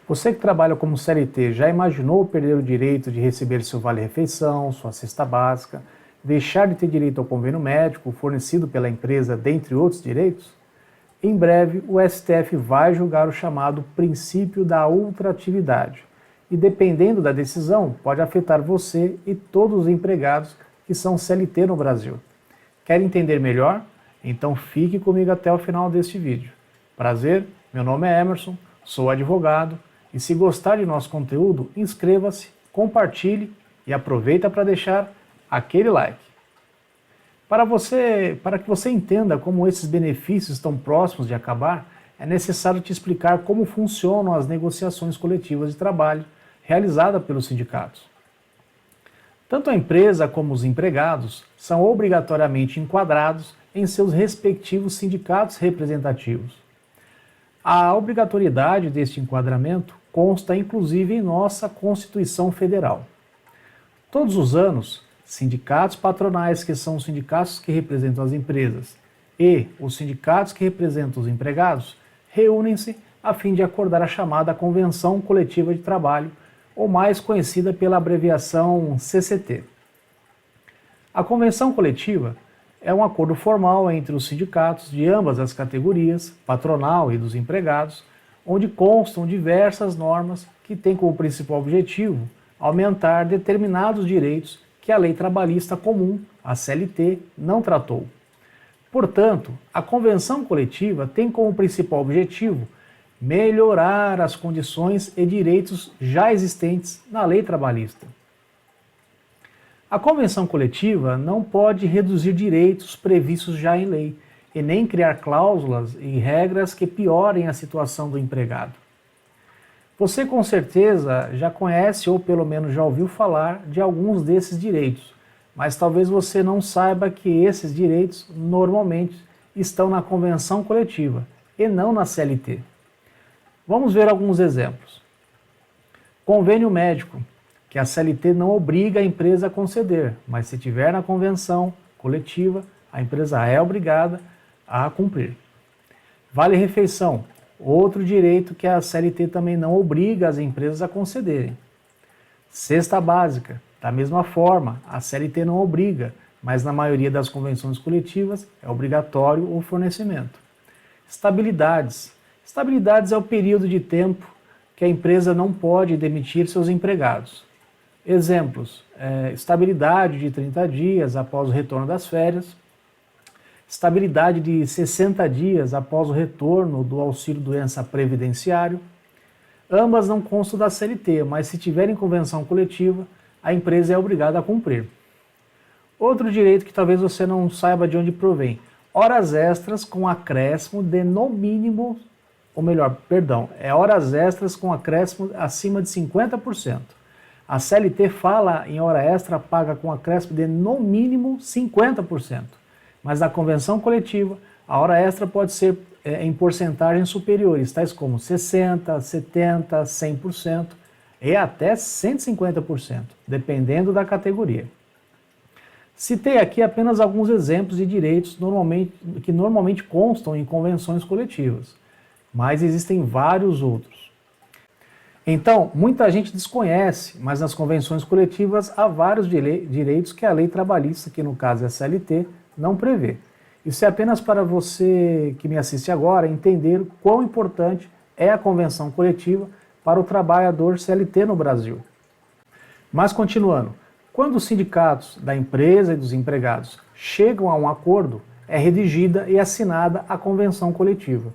Você que trabalha como CLT já imaginou perder o direito de receber seu vale-refeição, sua cesta básica, deixar de ter direito ao convênio médico fornecido pela empresa, dentre outros direitos? Em breve, o STF vai julgar o chamado princípio da ultratividade e, dependendo da decisão, pode afetar você e todos os empregados que são CLT no Brasil. Quer entender melhor? Então fique comigo até o final deste vídeo. Prazer, meu nome é Emerson, sou advogado e se gostar de nosso conteúdo, inscreva-se, compartilhe e aproveita para deixar aquele like. Para que você entenda como esses benefícios estão próximos de acabar, é necessário te explicar como funcionam as negociações coletivas de trabalho realizadas pelos sindicatos. Tanto a empresa como os empregados são obrigatoriamente enquadrados em seus respectivos sindicatos representativos. A obrigatoriedade deste enquadramento consta inclusive em nossa Constituição Federal. Todos os anos, sindicatos patronais, que são os sindicatos que representam as empresas, e os sindicatos que representam os empregados, reúnem-se a fim de acordar a chamada Convenção Coletiva de Trabalho, ou mais conhecida pela abreviação CCT. A Convenção Coletiva é um acordo formal entre os sindicatos de ambas as categorias, patronal e dos empregados, onde constam diversas normas que têm como principal objetivo aumentar determinados direitos que a Lei Trabalhista Comum, a CLT, não tratou. Portanto, a Convenção Coletiva tem como principal objetivo melhorar as condições e direitos já existentes na Lei Trabalhista. A Convenção Coletiva não pode reduzir direitos previstos já em lei e nem criar cláusulas e regras que piorem a situação do empregado. Você com certeza já conhece ou pelo menos já ouviu falar de alguns desses direitos, mas talvez você não saiba que esses direitos normalmente estão na Convenção Coletiva e não na CLT. Vamos ver alguns exemplos. Convênio médico, que a CLT não obriga a empresa a conceder, mas se tiver na convenção coletiva, a empresa é obrigada a cumprir. Vale-refeição, outro direito que a CLT também não obriga as empresas a concederem. Cesta básica, da mesma forma, a CLT não obriga, mas na maioria das convenções coletivas é obrigatório o fornecimento. Estabilidades. Estabilidades é o período de tempo que a empresa não pode demitir seus empregados. Exemplos, estabilidade de 30 dias após o retorno das férias, estabilidade de 60 dias após o retorno do auxílio-doença previdenciário. Ambas não constam da CLT, mas se tiverem convenção coletiva, a empresa é obrigada a cumprir. Outro direito que talvez você não saiba de onde provém, horas extras com acréscimo de no mínimo, horas extras com acréscimo acima de 50%. A CLT fala em hora extra paga com acréscimo de no mínimo 50%. Mas na convenção coletiva, a hora extra pode ser em porcentagens superiores, tais como 60%, 70%, 100% e até 150%, dependendo da categoria. Citei aqui apenas alguns exemplos de direitos que normalmente constam em convenções coletivas, mas existem vários outros. Então, muita gente desconhece, mas nas convenções coletivas há vários direitos que a lei trabalhista, que no caso é a CLT, não prevê. Isso é apenas para você que me assiste agora entender quão importante é a convenção coletiva para o trabalhador CLT no Brasil. Mas continuando, quando os sindicatos da empresa e dos empregados chegam a um acordo, é redigida e assinada a convenção coletiva.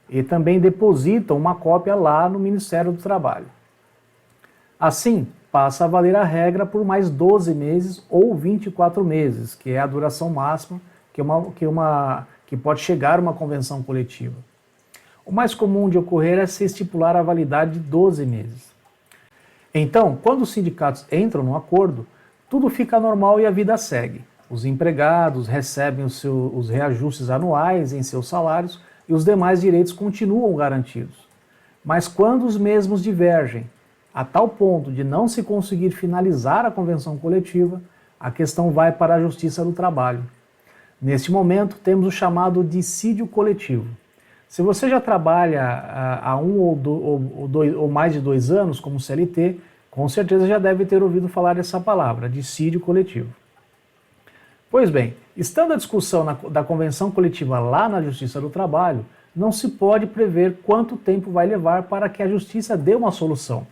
E também depositam uma cópia lá no Ministério do Trabalho. Assim, passa a valer a regra por mais 12 meses ou 24 meses, que é a duração máxima que pode chegar uma convenção coletiva. O mais comum de ocorrer é se estipular a validade de 12 meses. Então, quando os sindicatos entram no acordo, tudo fica normal e a vida segue. Os empregados recebem os reajustes anuais em seus salários e os demais direitos continuam garantidos. Mas quando os mesmos divergem, a tal ponto de não se conseguir finalizar a convenção coletiva, a questão vai para a Justiça do Trabalho. Neste momento, temos o chamado dissídio coletivo. Se você já trabalha há ou mais de 2 anos como CLT, com certeza já deve ter ouvido falar dessa palavra, dissídio coletivo. Pois bem, estando a discussão da convenção coletiva lá na Justiça do Trabalho, não se pode prever quanto tempo vai levar para que a Justiça dê uma solução.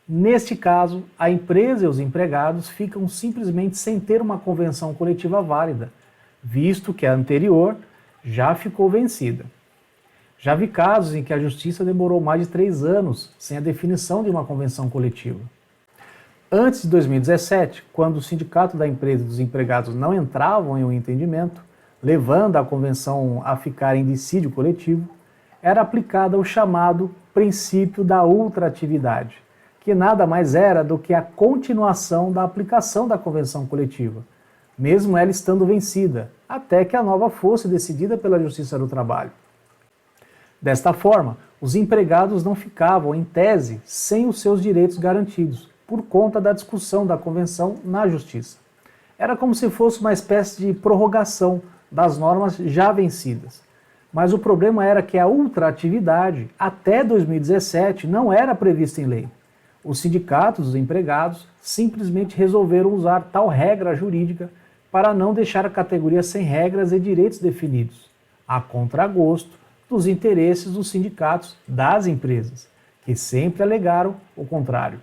Neste caso, a empresa e os empregados ficam simplesmente sem ter uma convenção coletiva válida, visto que a anterior já ficou vencida. Já vi casos em que a Justiça demorou mais de 3 anos sem a definição de uma convenção coletiva. Antes de 2017, quando o sindicato da empresa e dos empregados não entravam em um entendimento, levando a convenção a ficar em dissídio coletivo, era aplicado o chamado princípio da ultratividade, que nada mais era do que a continuação da aplicação da convenção coletiva, mesmo ela estando vencida, até que a nova fosse decidida pela Justiça do Trabalho. Desta forma, os empregados não ficavam, em tese, sem os seus direitos garantidos, por conta da discussão da convenção na Justiça. Era como se fosse uma espécie de prorrogação das normas já vencidas. Mas o problema era que a ultratividade, até 2017, não era prevista em lei. Os sindicatos dos empregados simplesmente resolveram usar tal regra jurídica para não deixar a categoria sem regras e direitos definidos, a contragosto dos interesses dos sindicatos das empresas, que sempre alegaram o contrário.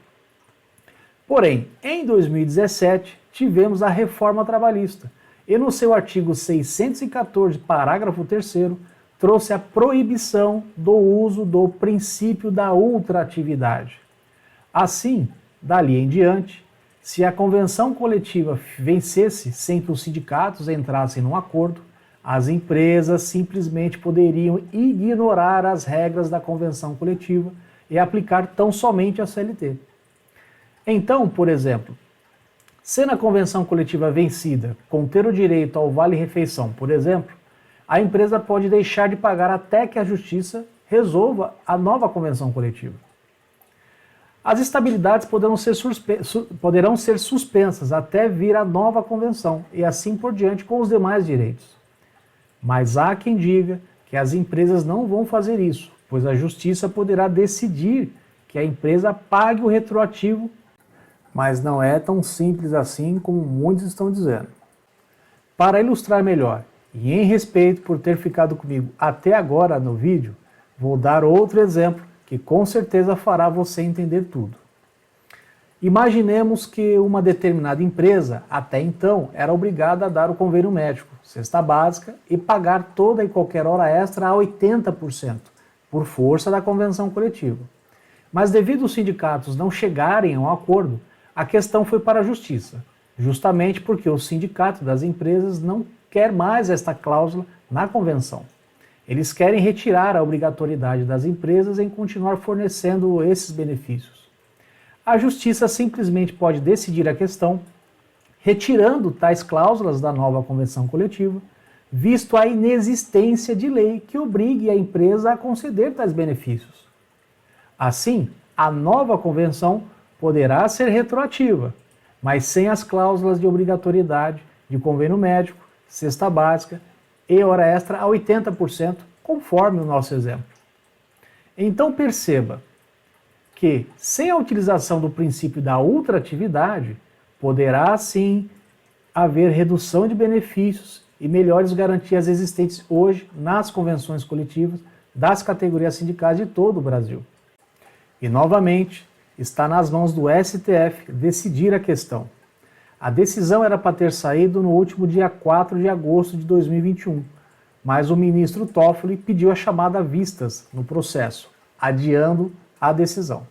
Porém, em 2017, tivemos a reforma trabalhista, e no seu artigo 614, parágrafo 3º, trouxe a proibição do uso do princípio da ultratividade. Assim, dali em diante, se a convenção coletiva vencesse sem que os sindicatos entrassem num acordo, as empresas simplesmente poderiam ignorar as regras da convenção coletiva e aplicar tão somente a CLT. Então, por exemplo, se na convenção coletiva vencida conter o direito ao vale-refeição, por exemplo, a empresa pode deixar de pagar até que a Justiça resolva a nova convenção coletiva. As estabilidades poderão ser suspensas até vir a nova convenção e assim por diante com os demais direitos. Mas há quem diga que as empresas não vão fazer isso, pois a Justiça poderá decidir que a empresa pague o retroativo, mas não é tão simples assim como muitos estão dizendo. Para ilustrar melhor, e em respeito por ter ficado comigo até agora no vídeo, vou dar outro exemplo que com certeza fará você entender tudo. Imaginemos que uma determinada empresa, até então, era obrigada a dar o convênio médico, cesta básica e pagar toda e qualquer hora extra a 80%, por força da convenção coletiva. Mas devido aos sindicatos não chegarem a um acordo, a questão foi para a Justiça, justamente porque o sindicato das empresas não quer mais esta cláusula na convenção. Eles querem retirar a obrigatoriedade das empresas em continuar fornecendo esses benefícios. A Justiça simplesmente pode decidir a questão, retirando tais cláusulas da nova convenção coletiva, visto a inexistência de lei que obrigue a empresa a conceder tais benefícios. Assim, a nova convenção poderá ser retroativa, mas sem as cláusulas de obrigatoriedade de convênio médico, cesta básica e hora extra a 80%, conforme o nosso exemplo. Então perceba que, sem a utilização do princípio da ultratividade, poderá sim haver redução de benefícios e melhores garantias existentes hoje nas convenções coletivas das categorias sindicais de todo o Brasil. E novamente, está nas mãos do STF decidir a questão. A decisão era para ter saído no último dia 4 de agosto de 2021, mas o ministro Toffoli pediu a chamada vistas no processo, adiando a decisão.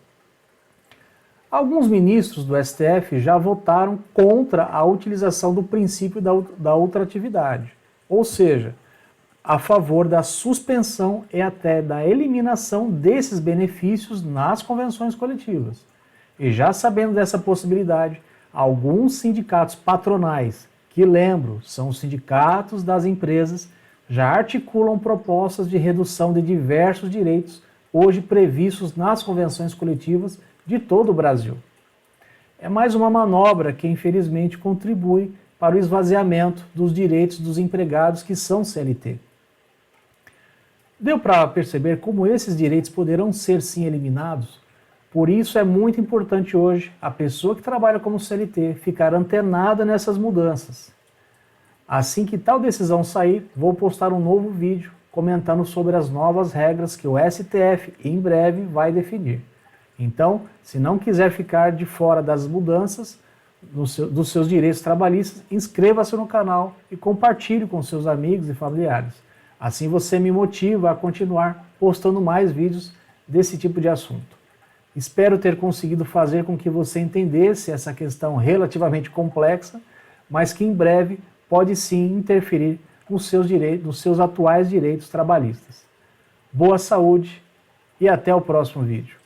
Alguns ministros do STF já votaram contra a utilização do princípio da ultratividade, ou seja, a favor da suspensão e até da eliminação desses benefícios nas convenções coletivas. E já sabendo dessa possibilidade, alguns sindicatos patronais, que lembro, são os sindicatos das empresas, já articulam propostas de redução de diversos direitos hoje previstos nas convenções coletivas de todo o Brasil. É mais uma manobra que infelizmente contribui para o esvaziamento dos direitos dos empregados que são CLT. Deu para perceber como esses direitos poderão ser sim eliminados? Por isso é muito importante hoje a pessoa que trabalha como CLT ficar antenada nessas mudanças. Assim que tal decisão sair, vou postar um novo vídeo comentando sobre as novas regras que o STF em breve vai definir. Então, se não quiser ficar de fora das mudanças dos seus direitos trabalhistas, inscreva-se no canal e compartilhe com seus amigos e familiares. Assim você me motiva a continuar postando mais vídeos desse tipo de assunto. Espero ter conseguido fazer com que você entendesse essa questão relativamente complexa, mas que em breve pode sim interferir nos seus direitos, nos seus atuais direitos trabalhistas. Boa saúde e até o próximo vídeo.